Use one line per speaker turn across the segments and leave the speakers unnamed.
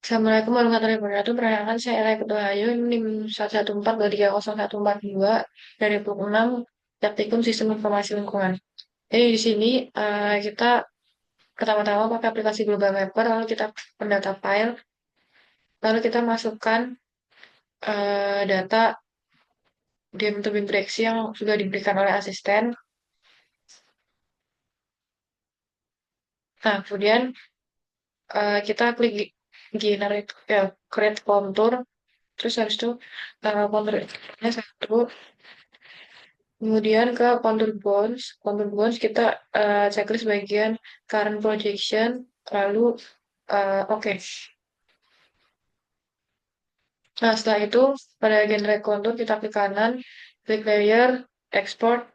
Assalamualaikum warahmatullahi wabarakatuh. Perkenalkan saya Ella Ketua Ayu, NIM 114-2301442 dari blok 6 Praktikum Sistem Informasi Lingkungan. Jadi di sini kita pertama-tama pakai aplikasi Global Mapper, lalu kita pendata file, lalu kita masukkan data diameter breaksi yang sudah diberikan oleh asisten. Nah, kemudian kita klik generate create contour, terus habis itu contournya satu. Kemudian ke contour bonds kita checklist bagian current projection, lalu oke. Nah, setelah itu pada generate contour kita klik kanan, klik layer, export,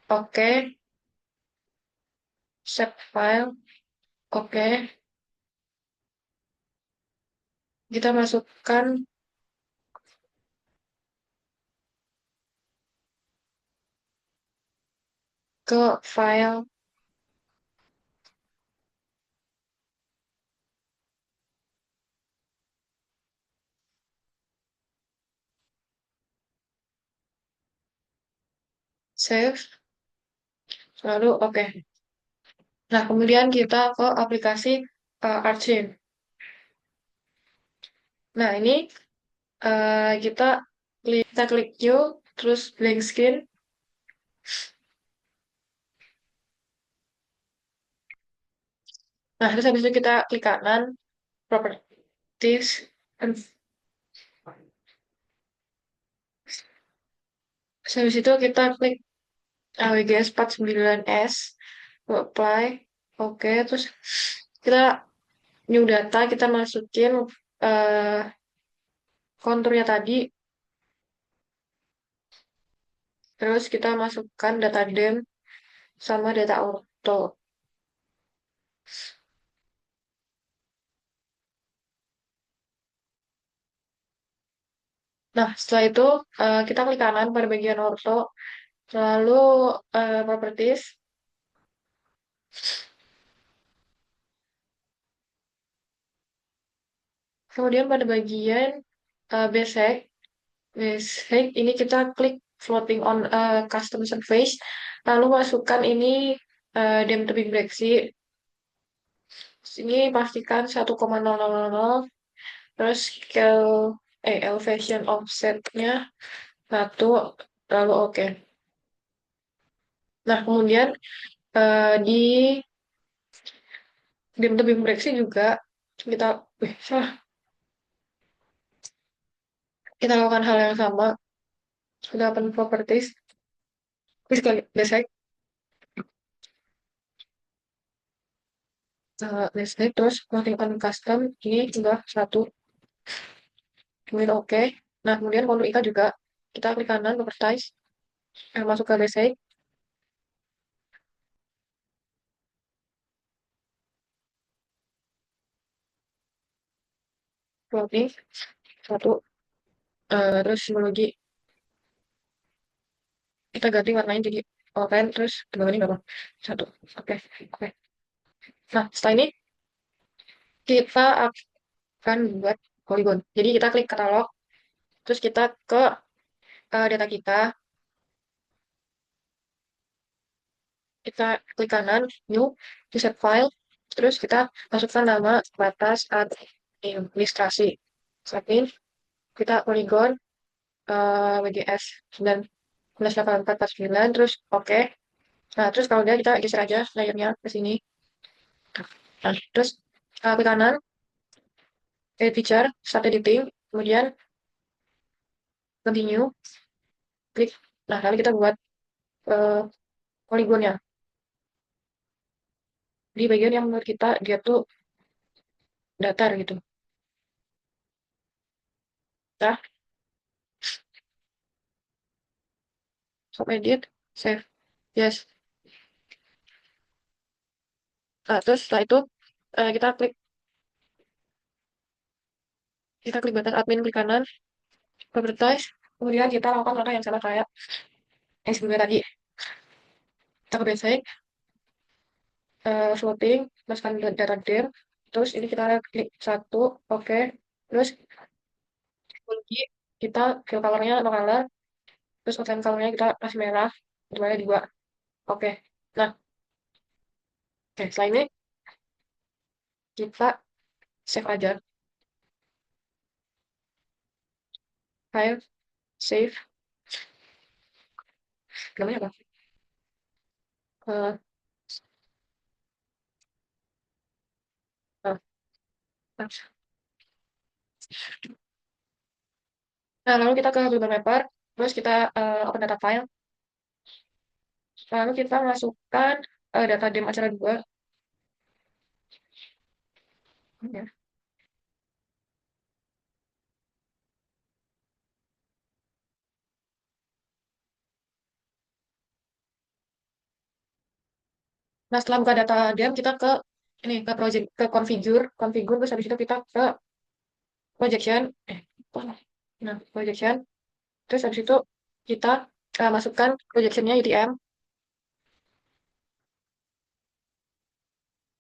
oke, save file, oke. Kita masukkan ke file save, lalu oke. Nah, kemudian kita ke aplikasi Artsy. Nah, ini kita klik new, terus blank screen. Nah, terus habis itu kita klik kanan, properties, and terus habis itu kita klik AWGS 49S, apply, oke, terus kita new data, kita masukin eh, konturnya tadi, terus kita masukkan data dem sama data auto. Nah, setelah itu kita klik kanan pada bagian orto, lalu properties, kemudian pada bagian basic, basic ini kita klik floating on custom surface, lalu masukkan ini dem tebing breaksi. Sini pastikan 1,0000, terus elevation offsetnya 1, lalu oke. Nah, kemudian di dem tebing breaksi juga kita, salah, kita lakukan hal yang sama. Kita open properties, terus klik basic, basic, terus floating on custom, ini juga 1, kemudian oke. Nah, kemudian kontur IK juga kita klik kanan, properties, masuk ke basic, floating, 1, terus simbologi kita ganti warnanya jadi oranye, terus tegangannya berapa? 1, oke, oke. Nah, setelah ini kita akan buat polygon. Jadi kita klik katalog, terus kita ke data kita klik kanan, new, di set file, terus kita masukkan nama batas administrasi. Setelah kita polygon WGS 198449, terus oke. Nah, terus kalau dia kita geser aja layernya ke sini. Nah, terus klik kanan, edit feature, start editing, kemudian continue, klik. Nah, lalu kita buat uh, poligonnya di bagian yang menurut kita dia tuh datar gitu. Nah, stop edit, save, yes. Nah, terus setelah itu kita klik batas admin, klik kanan, advertise, kemudian kita lakukan langkah yang sama kayak yang sebelumnya tadi. Kita ke basic, floating, masukkan data dir, Terus ini kita klik satu, oke. Terus lagi kita fill colornya no color, terus outline colornya kita kasih merah, intervalnya 2. Oke. Nah, oke, setelah ini kita save aja. File, save, namanya apa? Eh, eh, Nah, lalu kita ke Google Mapper, terus kita open data file, lalu kita masukkan data dim acara 2. Ya. Nah, setelah buka data dim, kita ke ini ke project ke configure, terus habis itu kita ke projection, apa? Nah, projection, terus habis itu kita masukkan projectionnya UTM,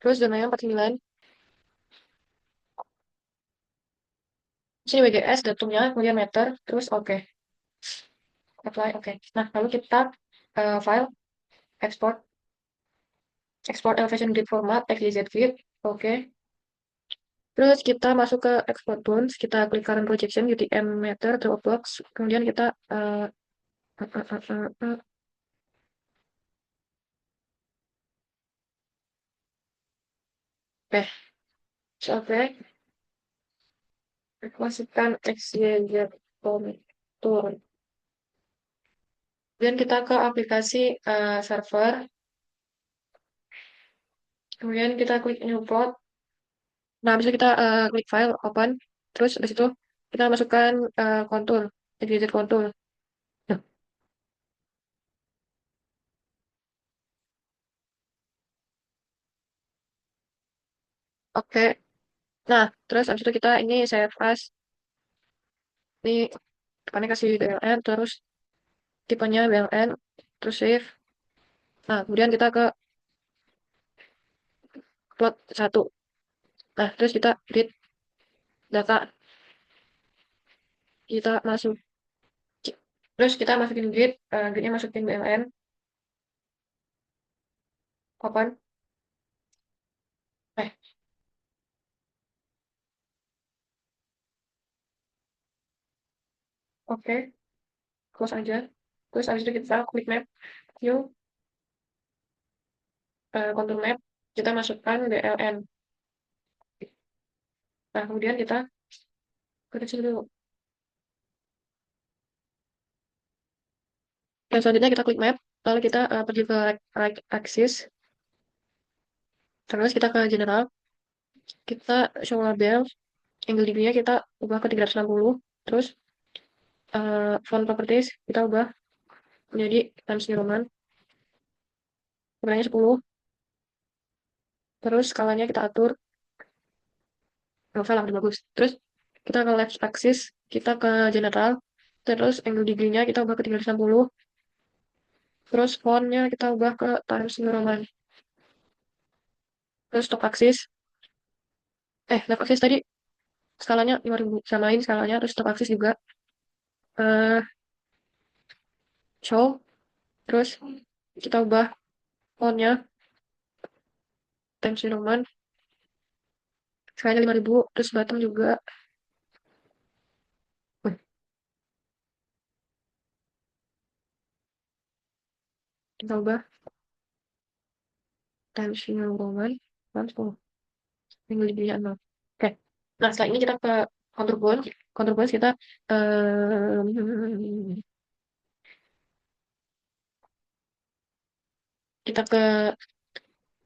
terus zonanya 49, sini WGS, datumnya, kemudian meter, terus oke, apply, oke. Nah, lalu kita file, export elevation grid format, XYZ grid, oke. Terus kita masuk ke export tools, kita klik current projection, UTM meter, Dropbox, kemudian kita oke, oke, masukkan XYZ kontur. Kemudian kita ke aplikasi server, kemudian kita klik new plot. Nah, habis itu kita klik file, open, terus habis itu kita masukkan kontur, XYZ kontur. Nah, oke. Nah, terus habis itu kita ini save as, ini depannya kasih BLN, terus tipenya BLN, terus save. Nah, kemudian kita ke plot 1. Nah, terus kita read data, kita masuk. Terus kita masukin grid, gridnya masukin BLN, open. Eh, oke, close aja. Terus habis itu kita klik map, view, contour map, kita masukkan BLN. Nah, kemudian kita kecil dulu. Dan selanjutnya kita klik map, lalu kita pergi ke right axis, terus kita ke general, kita show label, angle degree-nya kita ubah ke 360, terus font properties kita ubah menjadi Times New Roman, ukurannya 10, terus skalanya kita atur, nggak salah, udah bagus. Terus kita ke left axis, kita ke general, terus angle degree-nya kita ubah ke 360, terus font-nya kita ubah ke Times New Roman, terus top axis, left axis tadi skalanya 5000, samain skalanya, terus top axis juga eh show, terus kita ubah font-nya Times New Roman, skalanya 5000, terus bottom juga, wih, kita ubah Times New Roman, Times 10, angle degree-nya 0. Oke, nah setelah ini kita ke contour point kita kita ke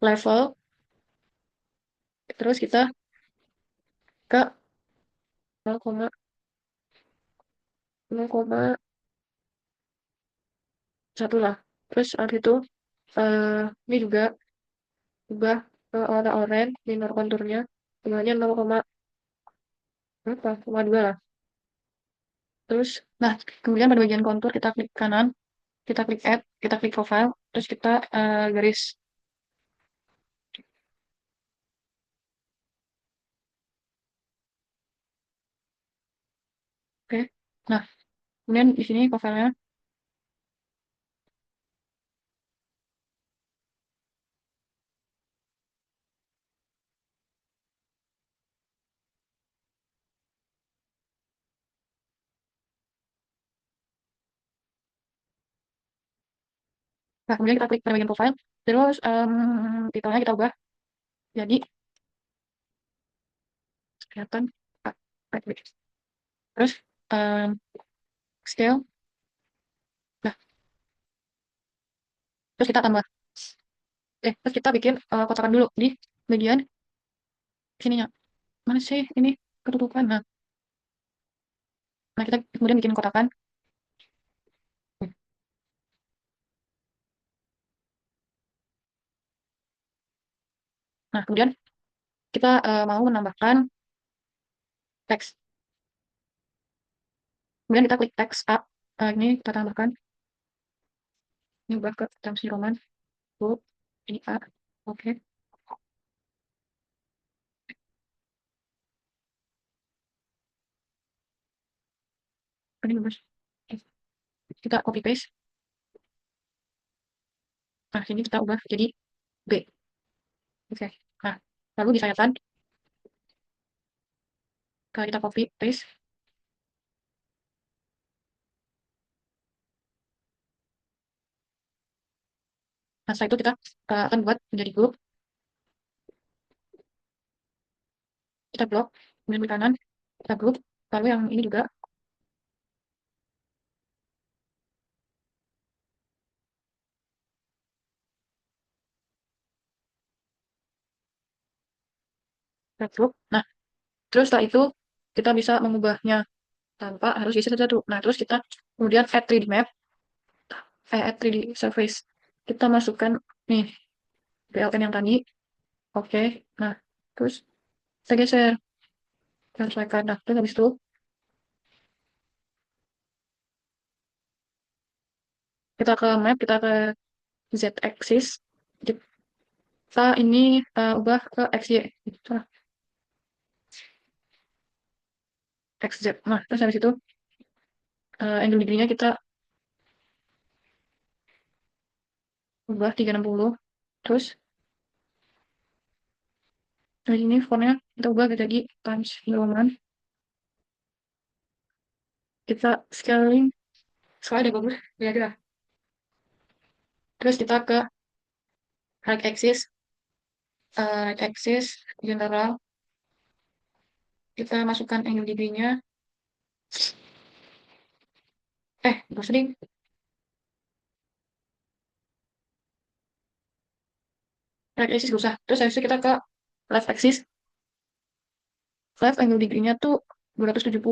level, terus kita ke 0,1 lah. Terus habis itu ini juga ubah ke warna oranye minor konturnya, sebenarnya 0,2 lah. Terus, nah kemudian pada bagian kontur kita klik kanan, kita klik add, kita klik profile, terus kita, eh, garis, Nah, kemudian di sini profilnya. Nah, kemudian kita klik pada bagian profile. Terus titelnya kita ubah jadi kelihatan. ah, wait. Terus em, scale. Nah, terus kita tambah. Terus kita bikin kotakan dulu di bagian sininya. Mana sih ini ketutupan? Nah, kita kemudian bikin kotakan. Nah, kemudian kita mau menambahkan teks. Kemudian kita klik teks up. Ini kita tambahkan. Ini ubah ke Times New Roman. Bu, ini A. Oke. Ini bagus. Oke. Kita copy paste. Nah, sini kita ubah jadi B. Oke. Nah, lalu di sayatan, kalau kita copy paste. Nah, setelah itu kita akan buat menjadi grup. Kita blok. Kemudian di kanan, kita grup. Lalu yang ini juga kita grup. Nah, terus setelah itu kita bisa mengubahnya tanpa harus isi satu-satu. Nah, terus kita kemudian add 3D map, add 3D surface. Kita masukkan nih BLN yang tadi. Oke. Nah, terus kita geser. Kita sesuaikan. Nah, terus habis itu kita ke map, kita ke Z axis. Kita ini ubah ke XY. Salah, XZ. Nah, terus habis itu angle degree-nya kita ubah 360. Terus dari sini fontnya kita ubah jadi Times New Roman. Kita scaling soalnya udah bagus kira-kira. Terus kita ke right axis, right axis general. Kita masukkan angle degree-nya. Gak sering. Right axis gak usah. Terus habis itu kita ke left axis. Left angle degree-nya tuh 270.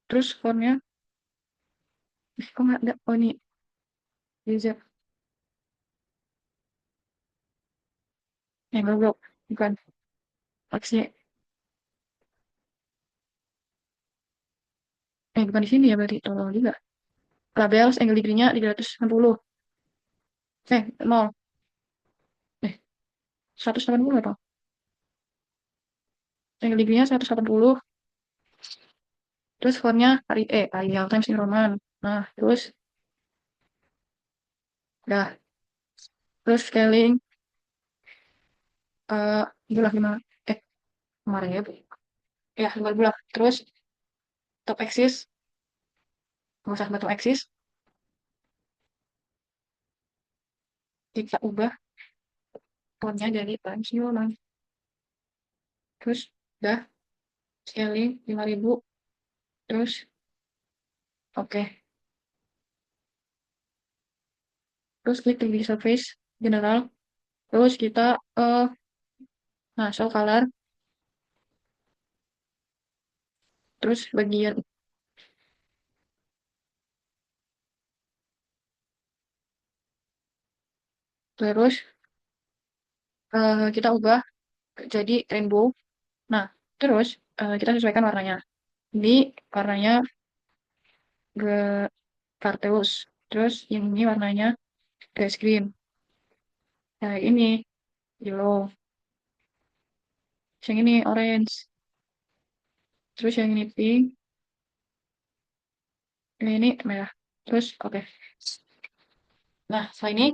Terus fontnya, kok nggak ada? Oh ini, Z. Goblok. Bukan. Axis. Bukan di sini ya berarti. Tolong juga. Labels angle degree-nya 360. 0. 180 atau? Angle degree-nya 180. Terus fontnya Arial Times New Roman. Nah, terus udah. Terus scaling eh bulan 5 kemarin ya. Ya, 5 bulan. Terus top axis, nggak usah bottom axis, kita ubah fontnya jadi Times New Roman. Terus udah scaling 5000. Terus oke. Terus klik di surface general. Terus kita nah show color. Terus bagian terus kita ubah jadi rainbow. Nah, terus kita sesuaikan warnanya. Ini warnanya Carteus. Terus yang ini warnanya grass green. Nah, ini yellow. yang ini orange, terus yang ini pink, yang ini merah. Terus oke. Nah, setelah ini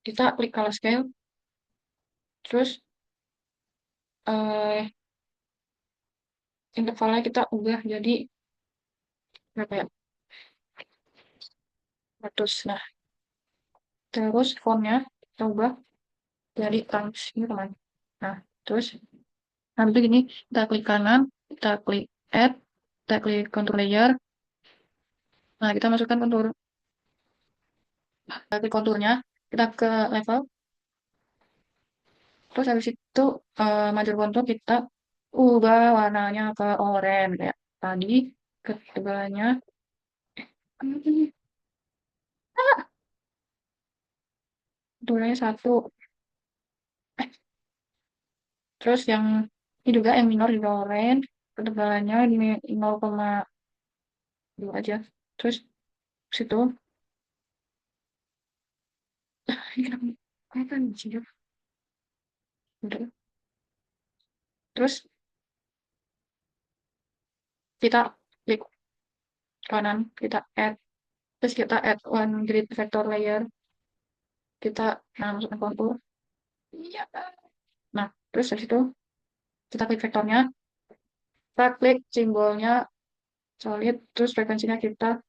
kita klik color scale, terus eh intervalnya kita ubah jadi berapa ya? 100. Nah, terus fontnya kita ubah jadi Times ini teman. Nah, terus nanti gini kita klik kanan, kita klik add, kita klik contour layer. Nah, kita masukkan kontur, kita klik konturnya, kita ke level, terus habis itu major kontur kita ubah warnanya ke oranye kayak tadi, ketebalannya ketebalannya 1. Terus yang ini juga yang minor juga oranye, ketebalannya di 0,2 aja. Terus situ ini kenapa kayak kan sih udah. Terus kita klik kanan, kita add, terus kita add one grid vector layer, kita masukkan kontur. Iya. Nah, terus dari situ kita klik vektornya, kita klik simbolnya solid, terus frekuensinya kita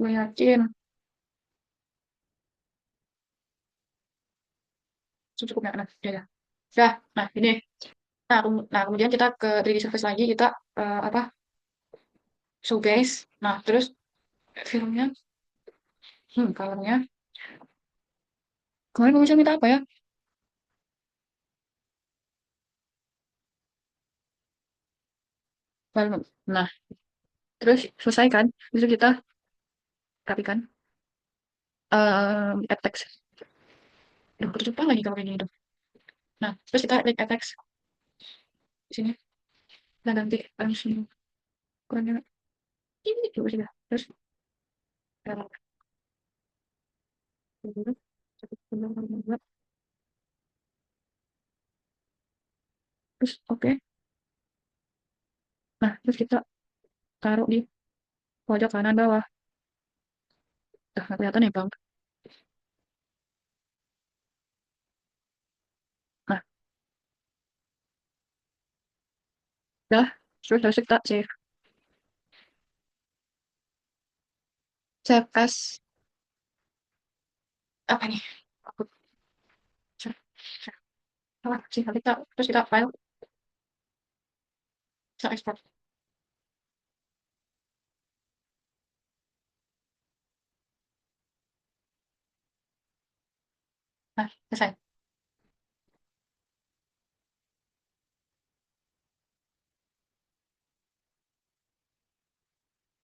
yakin secukupnya. Nah, ya. Dah, nah ini. Nah, kemudian kita ke 3D surface lagi, kita apa? Show base. Nah, terus filmnya, colornya. Kemarin bisa minta apa ya? Balon. Nah, terus selesai kan? Terus kita rapikan. Add text. Duh, ketutupan lagi kalau kayak gini tuh. Nah, terus kita klik add text di sini. Kita ganti langsung ukurannya ini juga sudah. Terus terus oke. Nah, terus kita taruh di pojok kanan bawah. Nggak kelihatan ya, Bang. Nah, udah. Terus harus kita save. Save as apa nih? Aku salah sih. Terus kita file, kita ekspor. Nah, selesai.